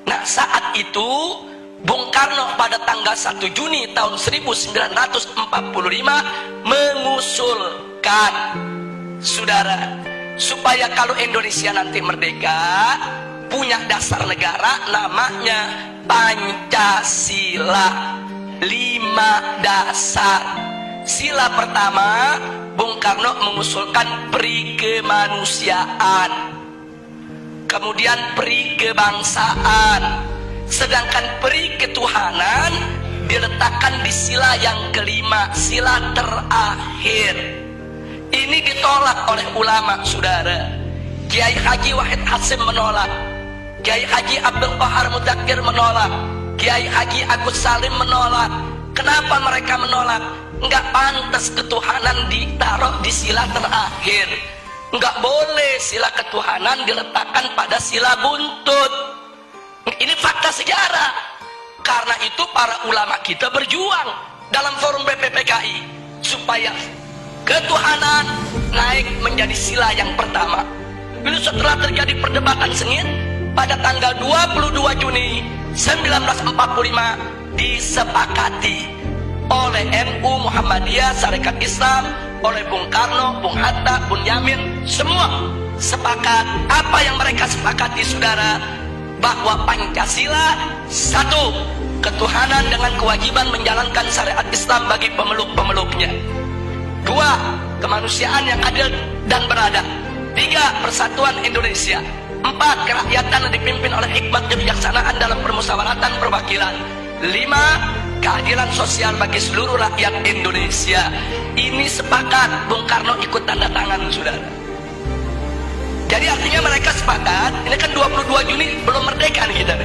Nah, saat itu Bung Karno pada tanggal 1 Juni tahun 1945 mengusulkan, saudara, supaya kalau Indonesia nanti merdeka punya dasar negara namanya Pancasila. 5 dasar. Sila pertama, Bung Karno mengusulkan peri kemanusiaan, kemudian peri kebangsaan, sedangkan peri ketuhanan diletakkan di sila yang kelima, sila terakhir. Ini ditolak oleh ulama, saudara. Kiai Haji Wahid Hasyim menolak, Kiai Haji Abdul Qahar Mudzakkir menolak, Kiai Haji Agus Salim menolak. Kenapa mereka menolak? Enggak pantas ketuhanan ditaruh di sila terakhir. Enggak boleh sila ketuhanan diletakkan pada sila buntut. Ini fakta sejarah. Karena itu para ulama kita berjuang dalam forum BPPKI supaya ketuhanan naik menjadi sila yang pertama. Lalu setelah terjadi perdebatan sengit, pada tanggal 22 Juni 1945 disepakati oleh NU, Muhammadiyah, Sarekat Islam, oleh Bung Karno, Bung Hatta, Bung Yamin, semua sepakat. Apa yang mereka sepakati, saudara? Bahwa Pancasila, satu, ketuhanan dengan kewajiban menjalankan syariat Islam bagi pemeluk-pemeluknya. Dua, kemanusiaan yang adil dan beradab. Tiga, persatuan Indonesia. Empat, kerakyatan yang dipimpin oleh hikmat kebijaksanaan dalam permusyawaratan perwakilan. Lima, keadilan sosial bagi seluruh rakyat Indonesia. Ini sepakat, Bung Karno ikut tanda tangan, saudara. Jadi artinya mereka sepakat. Ini kan 22 Juni belum merdeka nih kita.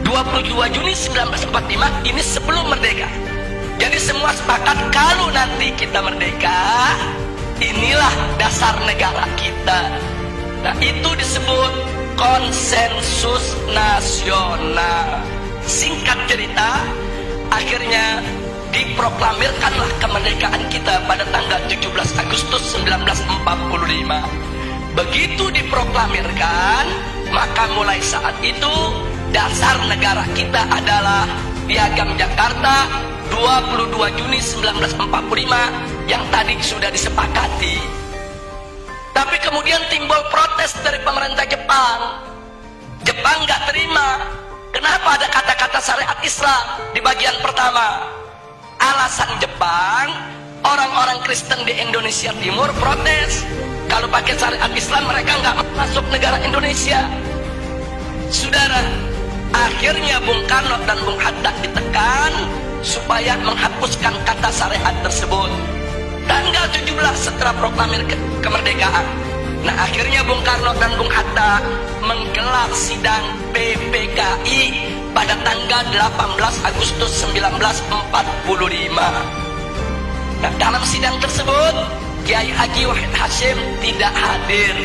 22 Juni 1945 ini sebelum merdeka. Jadi semua sepakat kalau nanti kita merdeka, inilah dasar negara kita. Nah, itu disebut konsensus nasional. Singkat cerita, akhirnya diproklamirkanlah kemerdekaan kita pada tanggal 17 Agustus 1945. Begitu diproklamirkan, maka mulai saat itu dasar negara kita adalah Piagam Jakarta 22 Juni 1945 yang tadi sudah disepakati. Tapi kemudian timbul protes dari pemerintah Jepang. Jepang nggak terima. Kenapa ada kata-kata syariat Islam di bagian pertama? Alasan Jepang, orang-orang Kristen di Indonesia Timur protes. Kalau pakai syariat Islam mereka nggak masuk negara Indonesia. Saudara, akhirnya Bung Karno dan Bung Hatta ditekan supaya menghapuskan kata syariat tersebut. Tanggal 17 setelah proklamir kemerdekaan. Nah, akhirnya Bung Karno dan Bung Hatta menggelar sidang PPKI pada tanggal 18 Agustus 1945. Nah, dalam sidang tersebut Kiai Haji Wahid Hasyim tidak hadir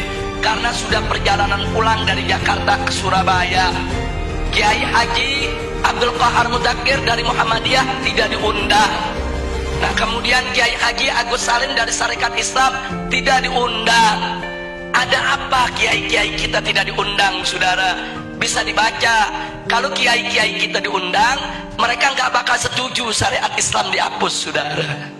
karena sudah perjalanan pulang dari Jakarta ke Surabaya. Kiai Haji Abdul Qahar Mudzakkir dari Muhammadiyah tidak diundang. Nah, kemudian Kiai Haji Agus Salim dari Sarekat Islam tidak diundang. Ada apa kiai-kiai kita tidak diundang, saudara? Bisa dibaca. Kalau kiai-kiai kita diundang, mereka nggak bakal setuju syariat Islam dihapus, saudara.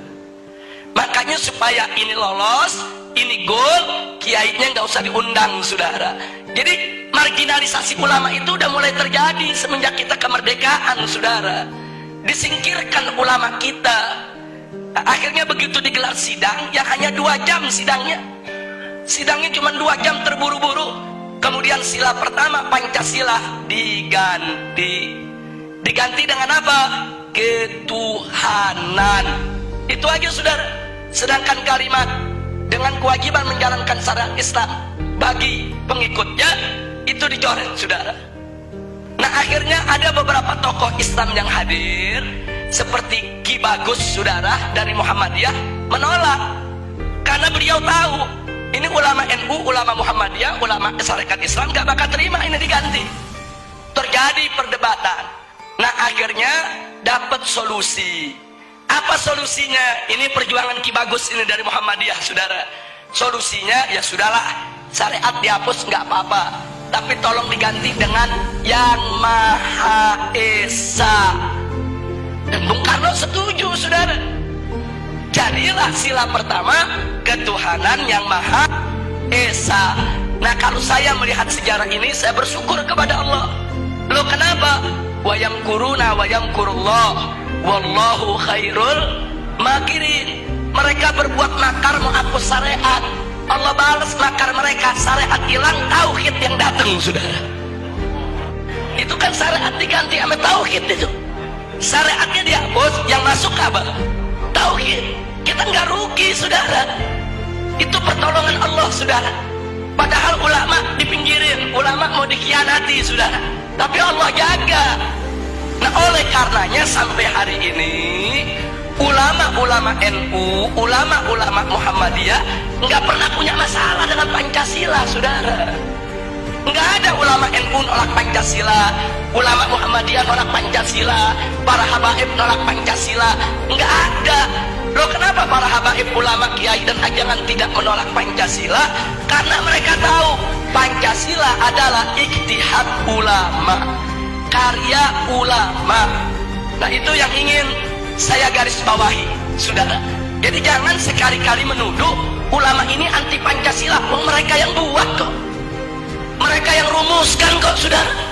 Makanya supaya ini lolos, ini goal, kiainya nggak usah diundang, saudara. Jadi marginalisasi ulama itu udah mulai terjadi semenjak kita kemerdekaan, saudara. Disingkirkan ulama kita. Nah, akhirnya begitu digelar sidang, yang hanya 2 jam sidangnya. Sidangnya cuma 2 jam terburu-buru. Kemudian sila pertama Pancasila diganti. Diganti dengan apa? Ketuhanan. Itu aja, saudara. Sedangkan kalimat dengan kewajiban menjalankan syariat Islam bagi pengikutnya itu dicoret, saudara. Nah, akhirnya ada beberapa tokoh Islam yang hadir seperti Ki Bagus, saudara, dari Muhammadiyah menolak karena beliau tahu ini ulama NU, ulama Muhammadiyah, ulama Sarekat Islam gak bakal terima ini diganti. Terjadi perdebatan. Nah, akhirnya dapat solusi. Apa solusinya? Ini perjuangan Ki Bagus ini dari Muhammadiyah, saudara. Solusinya ya sudahlah, syariat dihapus nggak apa-apa. tapi tolong diganti dengan Yang Maha Esa. Dan Bung Karno setuju, saudara. Jadilah sila pertama ketuhanan Yang Maha Esa. Nah, kalau saya melihat sejarah ini, saya bersyukur kepada Allah. Loh, kenapa? Wa yamkuruna wa yamkurullah wallahu khairul makirin. Mereka berbuat makar menghapus syariat, Allah balas makar mereka. Syariat hilang, tauhid yang datang, saudara. Itu kan syariat diganti sama tauhid itu. Syariatnya dihapus, yang masuk apa? Tauhid. Kita nggak rugi, saudara. Itu pertolongan Allah, saudara. Padahal ulama dipinggirin, ulama mau dikhianati, saudara. Tapi Allah jaga. Nah, oleh karenanya sampai hari ini ulama-ulama NU, ulama-ulama Muhammadiyah nggak pernah punya masalah dengan Pancasila, saudara. Nggak ada ulama NU nolak Pancasila, ulama Muhammadiyah nolak Pancasila, para habaib nolak Pancasila. Nggak ada. Loh, kenapa para habaib, ulama, kiai dan ajangan tidak menolak Pancasila? Karena mereka tahu Pancasila adalah ijtihad ulama, karya ulama. Nah, itu yang ingin saya garis bawahi, saudara. Jadi jangan sekali-kali menuduh ulama ini anti Pancasila. Mereka yang buat kok, mereka yang rumuskan kok, saudara.